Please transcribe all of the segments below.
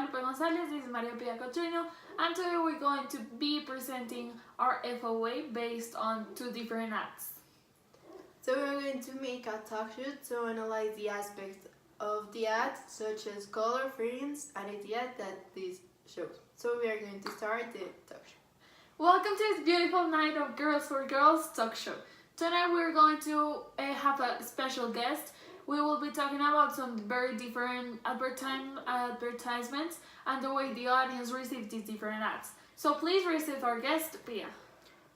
Guadalupe Gonzalez, this is Maria Pia Cochino, and today we're going to be presenting our FOA based on two different ads. So we're going to make a talk show to analyze the aspects of the ad, such as color, frames, and idea that this shows. So we are going to start the talk show. Welcome to this beautiful night of Girls for Girls talk show. Tonight we're going to have a special guest. We will be talking about some very different advertisements and the way the audience receives these different ads. So please receive our guest, Pia.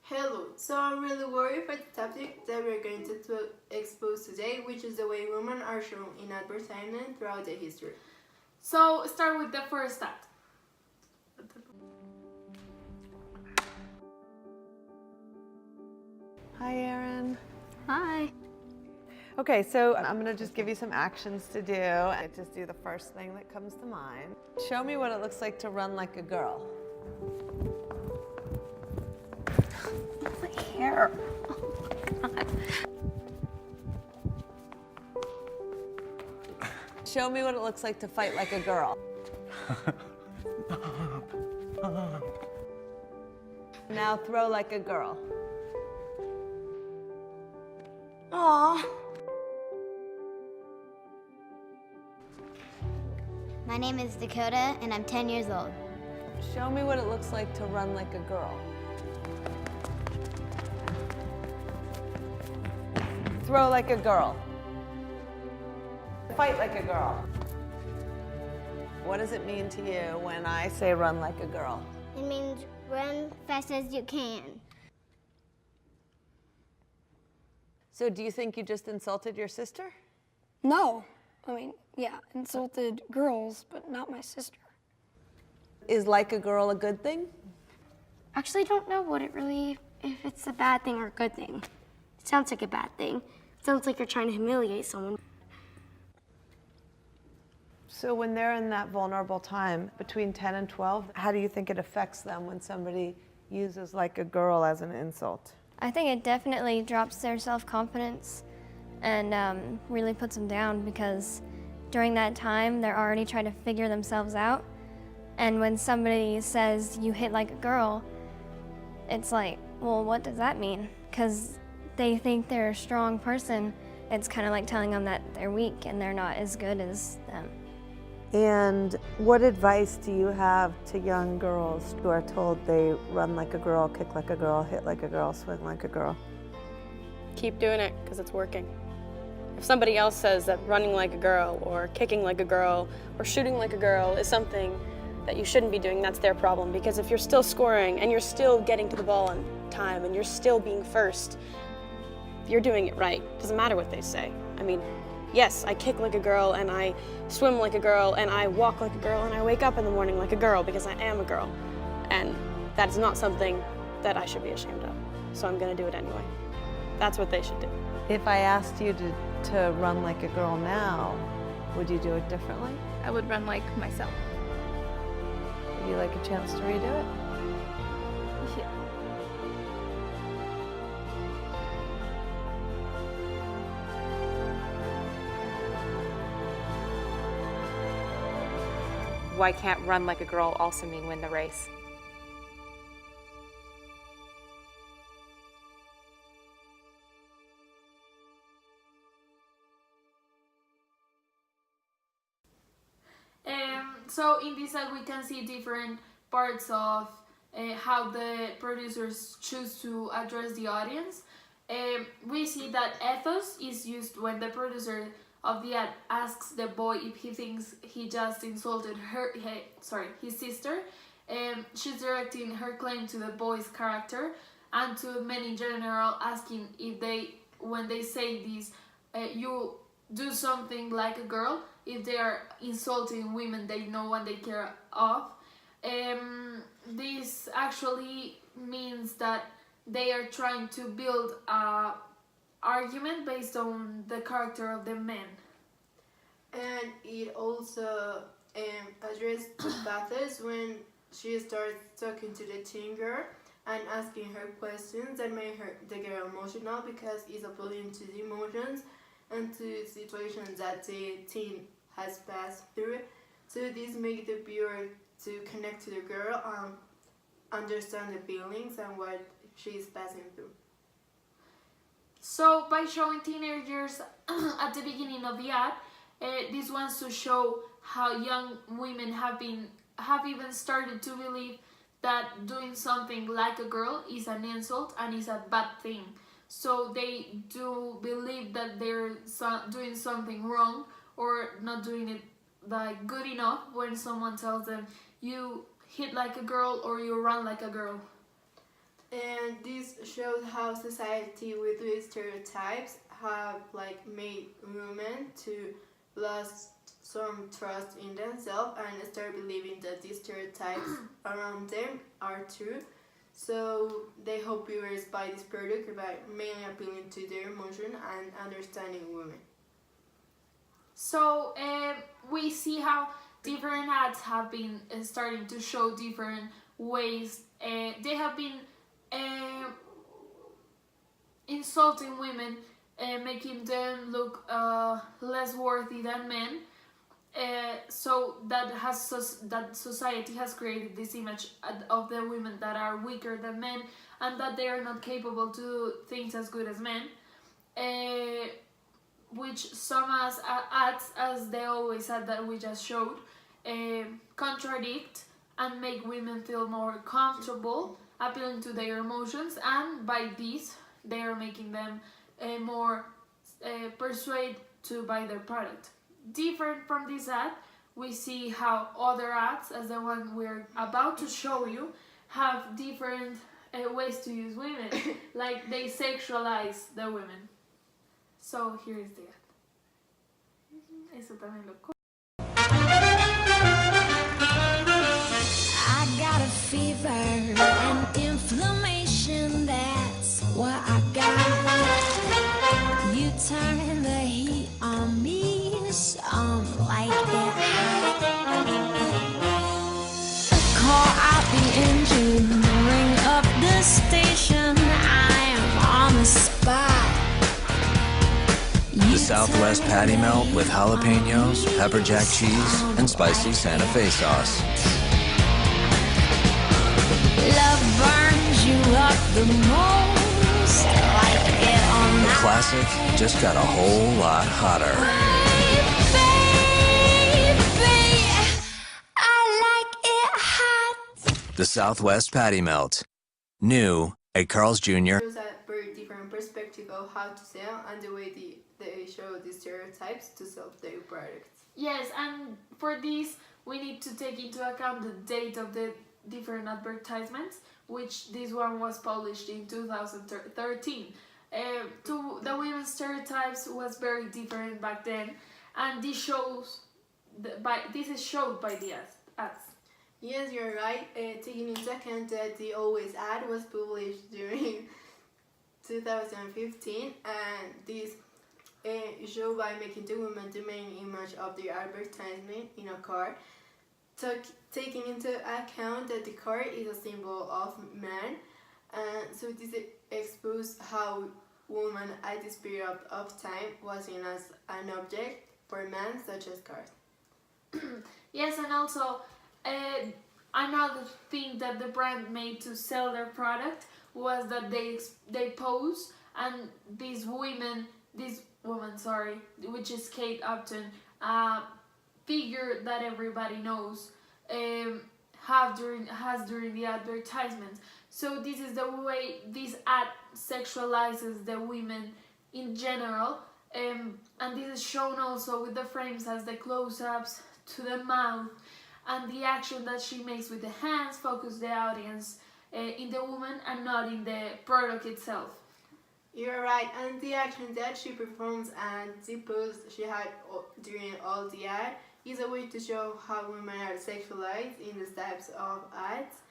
Hello. So I'm really worried for the topic that we're going to expose today, which is the way women are shown in advertisement throughout the history. So start with the first ad. Hi, Erin. Hi. Okay, so I'm gonna just give you some actions to do. I just do the first thing that comes to mind. Show me what it looks like to run like a girl. My hair. Oh my God. Show me what it looks like to fight like a girl. Now throw like a girl. Aw. My name is Dakota, and I'm 10 years old. Show me what it looks like to run like a girl. Throw like a girl. Fight like a girl. What does it mean to you when I say run like a girl? It means run fast as you can. So do you think you just insulted your sister? No. I mean, yeah, insulted girls, but not my sister. Is like a girl a good thing? Actually, don't know if it's a bad thing or a good thing. It sounds like a bad thing. It sounds like you're trying to humiliate someone. So when they're in that vulnerable time between 10 and 12, how do you think it affects them when somebody uses like a girl as an insult? I think it definitely drops their self-confidence and really puts them down because during that time, they're already trying to figure themselves out. And when somebody says you hit like a girl, it's like, well, what does that mean? Because they think they're a strong person. It's kind of like telling them that they're weak and they're not as good as them. And what advice do you have to young girls who are told they run like a girl, kick like a girl, hit like a girl, swing like a girl? Keep doing it because it's working. If somebody else says that running like a girl or kicking like a girl or shooting like a girl is something that you shouldn't be doing, that's their problem. Because if you're still scoring and you're still getting to the ball on time and you're still being first, you're doing it right. Doesn't matter what they say. I mean, yes, I kick like a girl and I swim like a girl and I walk like a girl and I wake up in the morning like a girl because I am a girl. And that is not something that I should be ashamed of. So I'm gonna do it anyway. That's what they should do. If I asked you to run like a girl now, would you do it differently? I would run like myself. Would you like a chance to redo it? Yeah. Why can't run like a girl also mean win the race? So in this ad we can see different parts of how the producers choose to address the audience. We see that ethos is used when the producer of the ad asks the boy if he thinks he just insulted his sister. She's directing her claim to the boy's character and to men in general, asking if when they say this, you do something like a girl, if they are insulting women they know and they care of. This actually means that they are trying to build a argument based on the character of the men. And it also addresses Bathurst when she starts talking to the teen girl and asking her questions that make the girl emotional because it's appealing to the emotions and to situations that the teen has passed through. So this makes the viewer to connect to the girl and understand the feelings and what she is passing through. So by showing teenagers at the beginning of the ad, this wants to show how young women have even started to believe that doing something like a girl is an insult and is a bad thing. So they do believe that they're doing something wrong or not doing it like good enough when someone tells them you hit like a girl or you run like a girl. And this shows how society with these stereotypes have like made women to lose some trust in themselves and start believing that these stereotypes around them are true. So they hope viewers buy this product by mainly appealing to their emotion and understanding women. So we see how different ads have been starting to show different ways. They have been insulting women, making them look less worthy than men. So that society has created this image of the women that are weaker than men and that they are not capable to do things as good as men, which some ads, as they always said that we just showed, contradict and make women feel more comfortable appealing to their emotions, and by this they are making them more persuaded to buy their product. Different from this ad, we see how other ads, as the one we're about to show you, have different ways to use women, like they sexualize the women. So here is the ad. Eso también lo I got a fever and inflammation, that's what I got. You turn the heat on me, so I'm like it hot. Call out the engine, ring up the station, I'm on the spot. The Southwest Patty Melt with jalapenos, pepper jack cheese, and spicy Santa Fe sauce. Love burns you up the most, like it or The not. classic just got a whole lot hotter. Baby, I like it hot. The Southwest Patty Melt. New at Carl's Jr. Shows a very different perspective of how to sell and the way they show the stereotypes to sell their products. Yes, and for this we need to take into account the date of the different advertisements, which this one was published in 2013. To the women's stereotypes was very different back then, and this is showed by the ads. Yes, you're right. Taking into account that the Always ad was published during 2015, and this show by making the woman the main image of the advertisement in a car, taking into account that the car is a symbol of man, and so this exposed how woman at this period of time was seen as an object for men, such as cars. Yes, and also another thing that the brand made to sell their product was that they pose, and this woman, which is Kate Upton, figure that everybody knows, has during the advertisement. So this is the way this ad sexualizes the women in general, and this is shown also with the frames as the close-ups to the mouth, and the action that she makes with the hands focus the audience in the woman and not in the product itself. You're right, and the action that she performs and the pose she had during all the ad is a way to show how women are sexualized in these types of ads.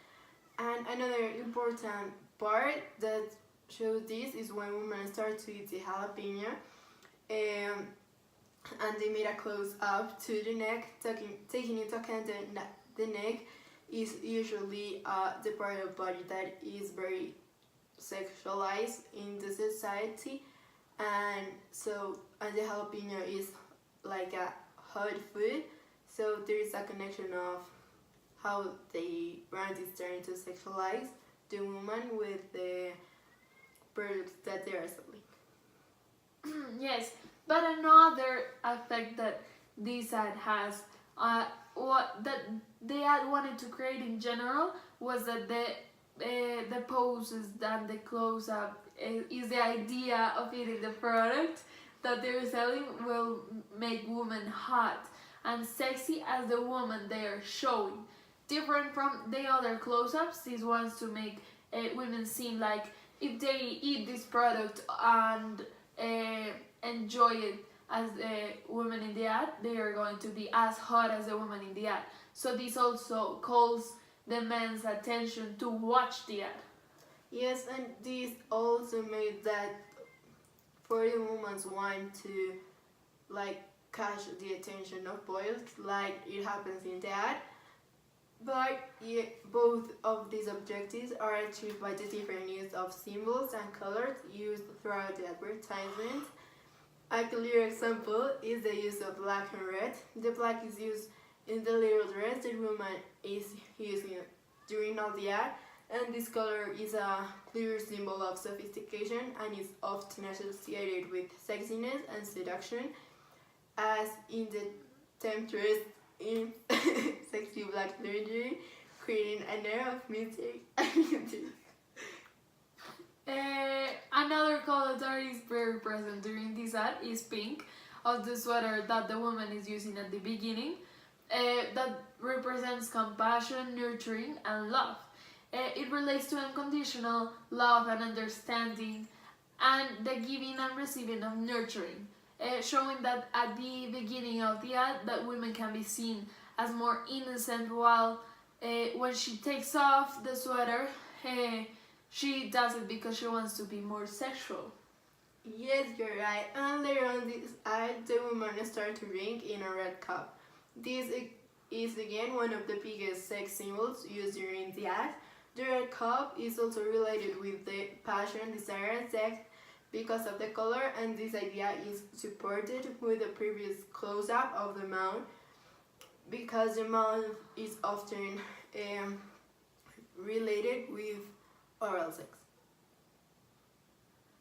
And another important part that shows this is when women start to eat the jalapeno, and they made a close up to the neck, taking into account that the neck is usually the part of the body that is very sexualized in the society, and the jalapeno is like a hot food, So there is a connection of how the brand is trying to sexualize the woman with the products that they are selling. Yes, but another effect that this ad has, what that the ad wanted to create in general, was that the poses and the close up is the idea of eating the product that they're selling will make women hot and sexy as the woman they are showing. Different from the other close-ups, these ones to make women seem like if they eat this product and enjoy it as a woman in the ad, they are going to be as hot as the woman in the ad. So this also calls the men's attention to watch the ad. Yes, and this also made that for the women want to like catch the attention of boys, like it happens in the ad. But both of these objectives are achieved by the different use of symbols and colors used throughout the advertisement. A clear example is the use of black and red. The black is used in the little dress the woman is using during all the ad, and this color is a clear symbol of sophistication and is often associated with sexiness and seduction, as in the temptress in sexy black lingerie, creating an air of mystic and beauty. Another color that is very present during this ad is pink, of the sweater that the woman is using at the beginning, that represents compassion, nurturing, and love. It relates to unconditional love and understanding, and the giving and receiving of nurturing. Showing that at the beginning of the ad that women can be seen as more innocent, while when she takes off the sweater, she does it because she wants to be more sexual. Yes, you're right. And later on this ad, the woman starts to drink in a red cup. This is again one of the biggest sex symbols used during the ad. The red cup is also related with the passion, desire, and sex because of the color, and this idea is supported with the previous close-up of the mouth, because the mouth is often related with oral sex.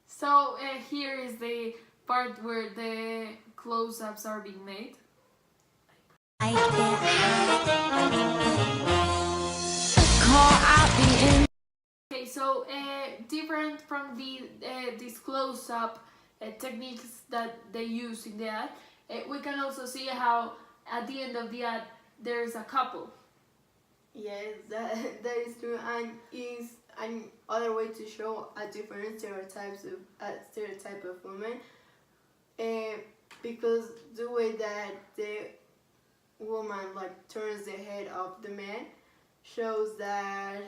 So here is the part where the close-ups are being made. Okay, so different from these close-up techniques that they use in the ad, we can also see how at the end of the ad there is a couple. Yes, that is true, and is another way to show a different stereotype of women, because the way that the woman like turns the head of the man shows that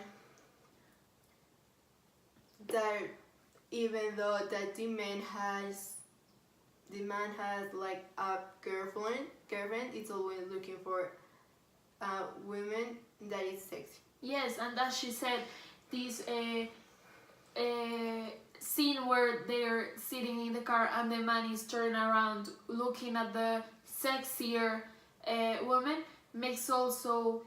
even though that the man has like a girlfriend, it's always looking for women that is sexy. Yes, and as she said, this scene where they're sitting in the car and the man is turning around looking at the sexier woman makes also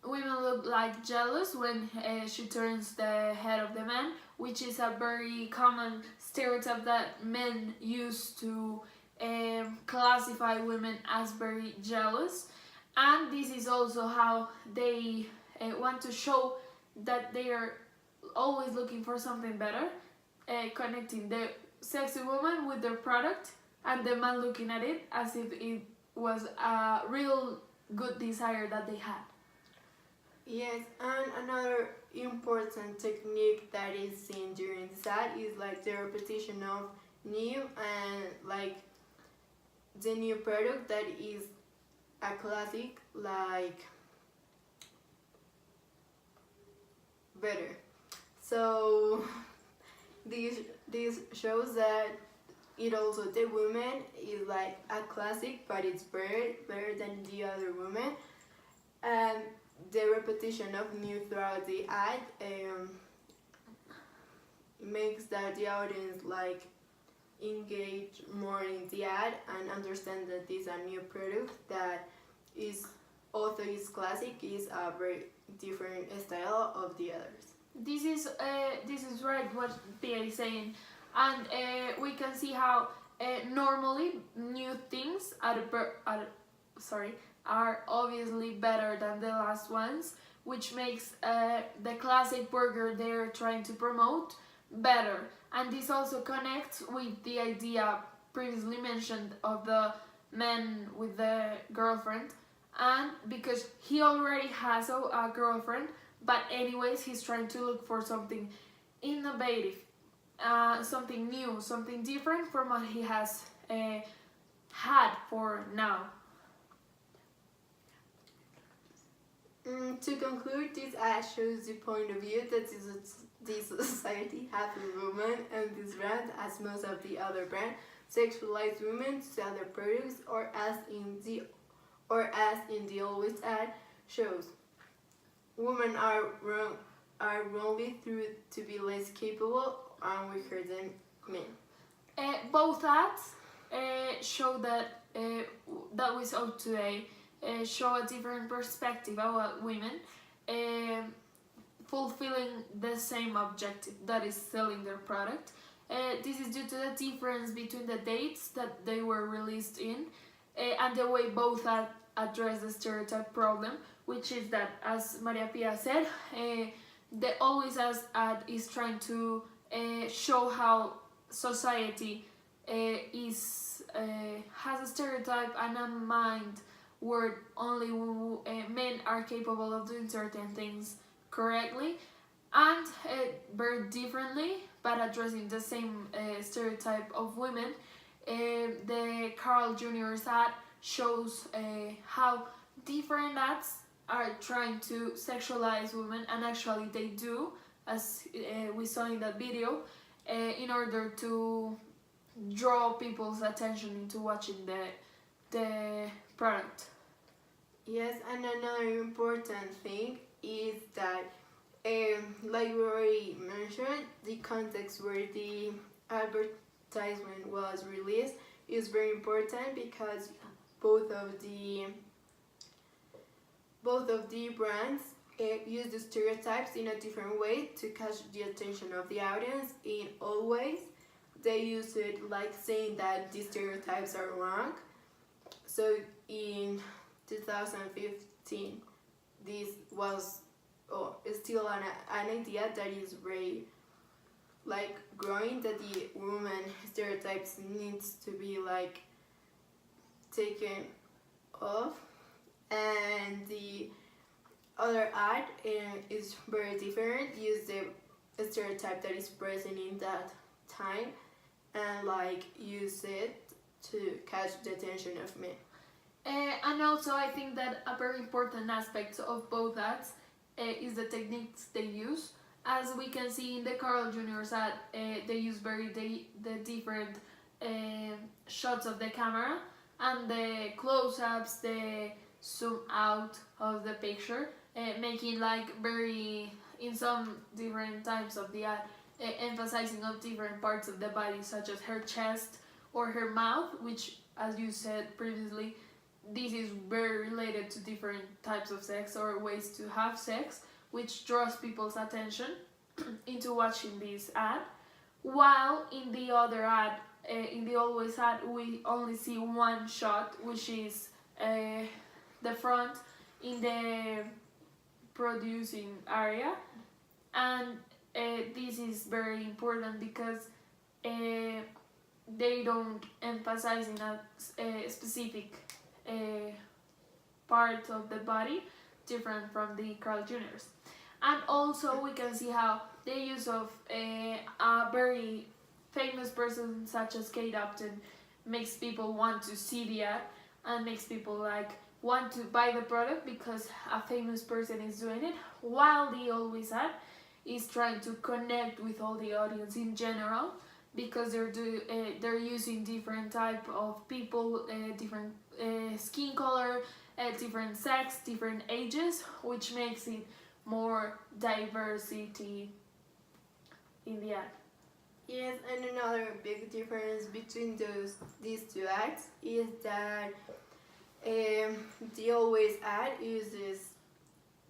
women look like jealous when she turns the head of the man, which is a very common stereotype that men use to classify women as very jealous. And this is also how they want to show that they are always looking for something better, connecting the sexy woman with their product and the man looking at it as if it was a real good desire that they had. Yes, and another important technique that is seen during this ad is like the repetition of new and like the new product that is a classic, like better. So this shows that it also the woman is like a classic, but it's better than the other woman, and the repetition of new throughout the ad makes that the audience like engage more in the ad and understand that this is a new product that is although it's classic, is a very different style of the others. This is right what Pia is saying, and we can see how normally new things are obviously better than the last ones, which makes the classic burger they're trying to promote better. And this also connects with the idea previously mentioned of the man with the girlfriend, and because he already has a girlfriend, but anyways he's trying to look for something innovative, something new, something different from what he has had for now. To conclude, this ad shows the point of view that this society has with women, and this brand, as most of the other brands, sexualize women to sell their products, or as in the Always ad shows, women are wrongly thought to be less capable and weaker than men. Both ads show that that we saw today show a different perspective about women fulfilling the same objective, that is selling their product. This is due to the difference between the dates that they were released in and the way both address the stereotype problem, which is that, as Maria Pia said, the Always ad is trying to show how society has a stereotype and a mind where only men are capable of doing certain things correctly, and very differently, but addressing the same stereotype of women. The Carl Jr.'s ad shows how different ads are trying to sexualize women, and actually they do, as we saw in that video, in order to draw people's attention into watching the product. Yes, and another important thing is that, like we already mentioned, the context where the advertisement was released is very important, because both of the brands use the stereotypes in a different way to catch the attention of the audience. In Always, they use it like saying that the stereotypes are wrong. So in 2015, this was still an idea that is very like growing, that the woman stereotypes needs to be like taken off. And the other ad is very different, use the stereotype that is present in that time and like use it to catch the attention of men. And also I think that a very important aspect of both ads is the techniques they use. As we can see in the Carl Jr.'s ad, they use the different shots of the camera and the close-ups, the zoom out of the picture, making like very, in some different times of the ad, emphasizing of different parts of the body, such as her chest or her mouth, which, as you said previously, this is very related to different types of sex or ways to have sex, which draws people's attention into watching this ad. While in the other ad, in the Always ad, we only see one shot, which is the front in the producing area, and this is very important because they don't emphasize in a specific part of the body, different from the Carl Jr.'s. And also we can see how the use of a very famous person such as Kate Upton makes people want to see the ad and makes people like want to buy the product because a famous person is doing it, while the Always ad is trying to connect with all the audience in general, because they're using different type of people, different skin color, different sex, different ages, which makes it more diversity in the ad. Yes, and another big difference between these two ads is that The Always ad uses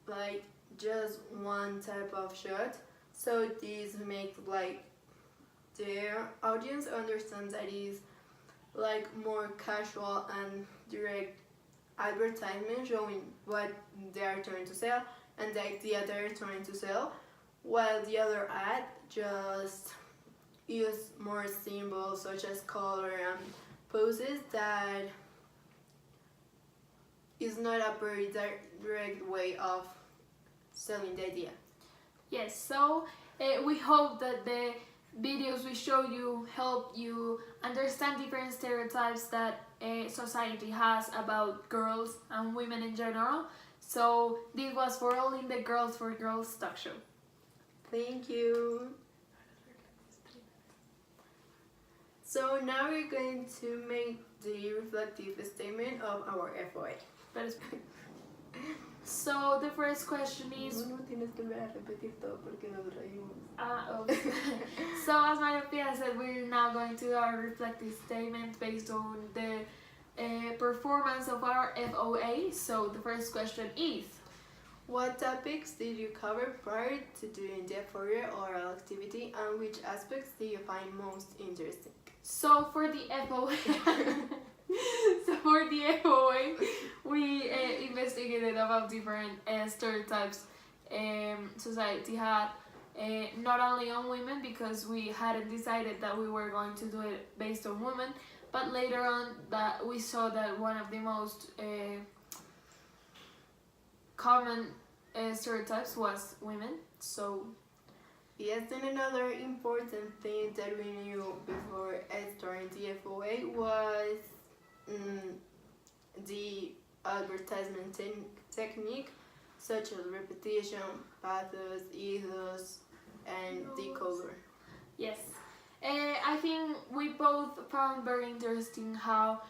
like just one type of shot, so this makes like their audience understand that is like more casual and direct advertisement showing what they are trying to sell and the idea they're trying to sell, while the other ad just use more symbols such as color and poses that is not a very direct way of selling the idea. Yes, so we hope that the videos we show you help you understand different stereotypes that society has about girls and women in general. So this was for all in the Girls for Girls talk show. Thank you. So now we're going to make the reflective statement of our FOA. That is so the first question is No tienes que volver a repetir todo porque nos reímos. so as Maria Pia said, we're now going to do our reflective statement based on the performance of our FOA. So the first question is, what topics did you cover prior to doing the FOA oral activity, and which aspects do you find most interesting? so for the FOA we investigated about different stereotypes society had, not only on women, because we hadn't decided that we were going to do it based on women, but later on that we saw that one of the most common stereotypes was women. So yes, and another important thing that we knew before starting the FOA was the advertisement technique, such as repetition, pathos, ethos, and the color. yes, I think we both found very interesting how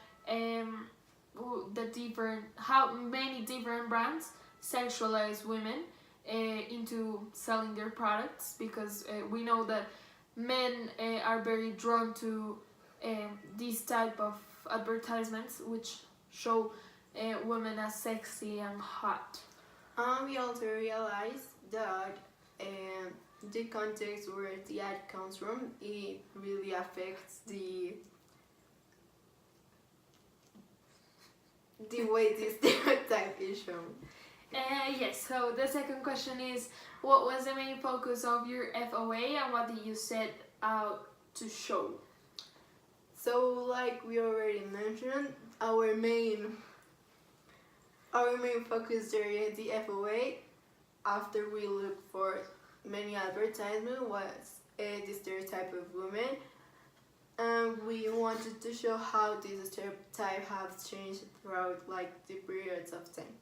how many different brands sexualize women into selling their products, because we know that men are very drawn to this type of advertisements which show women as sexy and hot. We also realized that the context where the ad comes from, it really affects the way this stereotype is shown. Yes, so the second question is, what was the main focus of your FOA and what did you set out to show? So, like we already mentioned, our main focus during the FOA, after we looked for many advertisements, was the stereotype of women, and we wanted to show how this stereotype has changed throughout like the periods of time.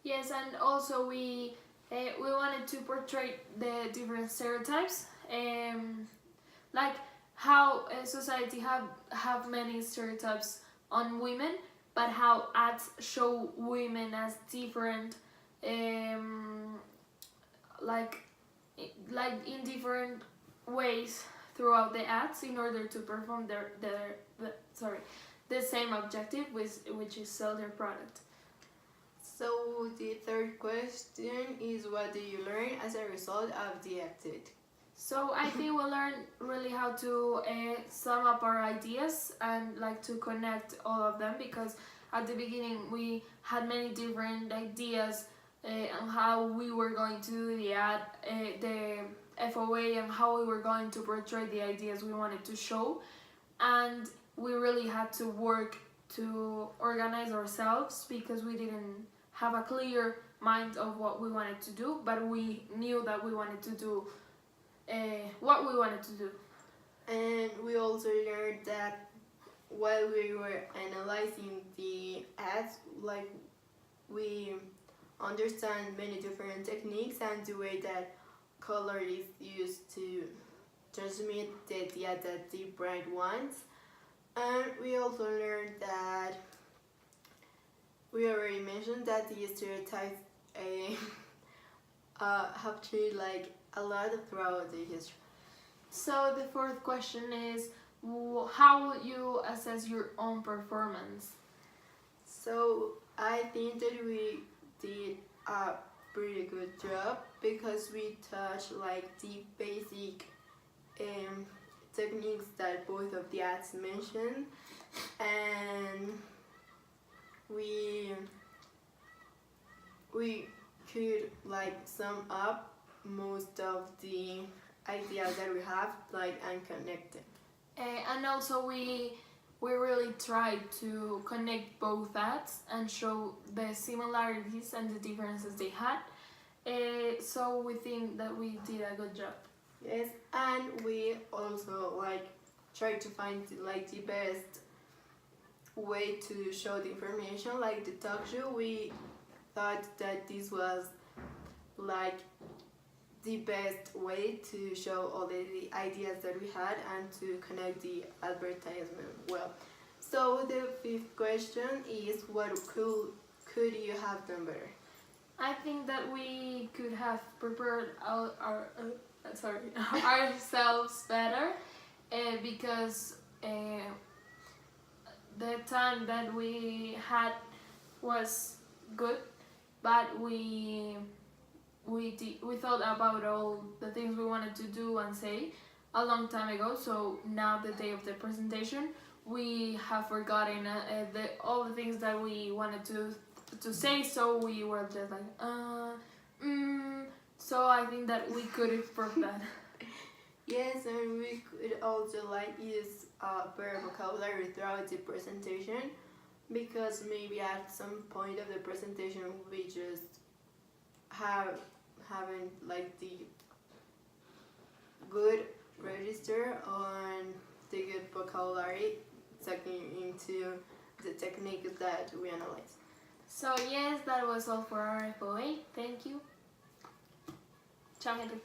Yes, and also we wanted to portray the different stereotypes, like how society have many stereotypes on women, but how ads show women as different, like in different ways throughout the ads in order to perform the same objective, which is sell their product. So the third question is, what do you learn as a result of the activity? So I think we learned really how to sum up our ideas and like to connect all of them, because at the beginning we had many different ideas on how we were going to do the ad, the FOA, and how we were going to portray the ideas we wanted to show, and we really had to work to organize ourselves because we didn't have a clear mind of what we wanted to do, but we knew that we wanted to do what we wanted to do. And we also learned that while we were analyzing the ads, like we understand many different techniques and the way that color is used to transmit the idea that the brand wants. And we also learned that we already mentioned that the stereotypes have changed like a lot throughout the history. So the fourth question is, how will you assess your own performance? So I think that we did a pretty good job because we touched like the basic techniques that both of the ads mentioned, and we could like sum up most of the ideas that we have, like, and connect them. And also we really tried to connect both ads and show the similarities and the differences they had. So we think that we did a good job. Yes, and we also like tried to find like the best way to show the information, like the talk show. We thought that this was like the best way to show all the ideas that we had and to connect the advertisement well. So the fifth question is, what could you have done better? I think that we could have prepared ourselves better because the time that we had was good, but we thought about all the things we wanted to do and say a long time ago. So now, the day of the presentation, we have forgotten all the things that we wanted to say. So we were just like, So I think that we could improve that. Yes, and we could also like use better vocabulary throughout the presentation, because maybe at some point of the presentation we just haven't like the good register on the good vocabulary taking into the techniques that we analyze. So yes, that was all for our FOA. Thank you. Ciao, gente.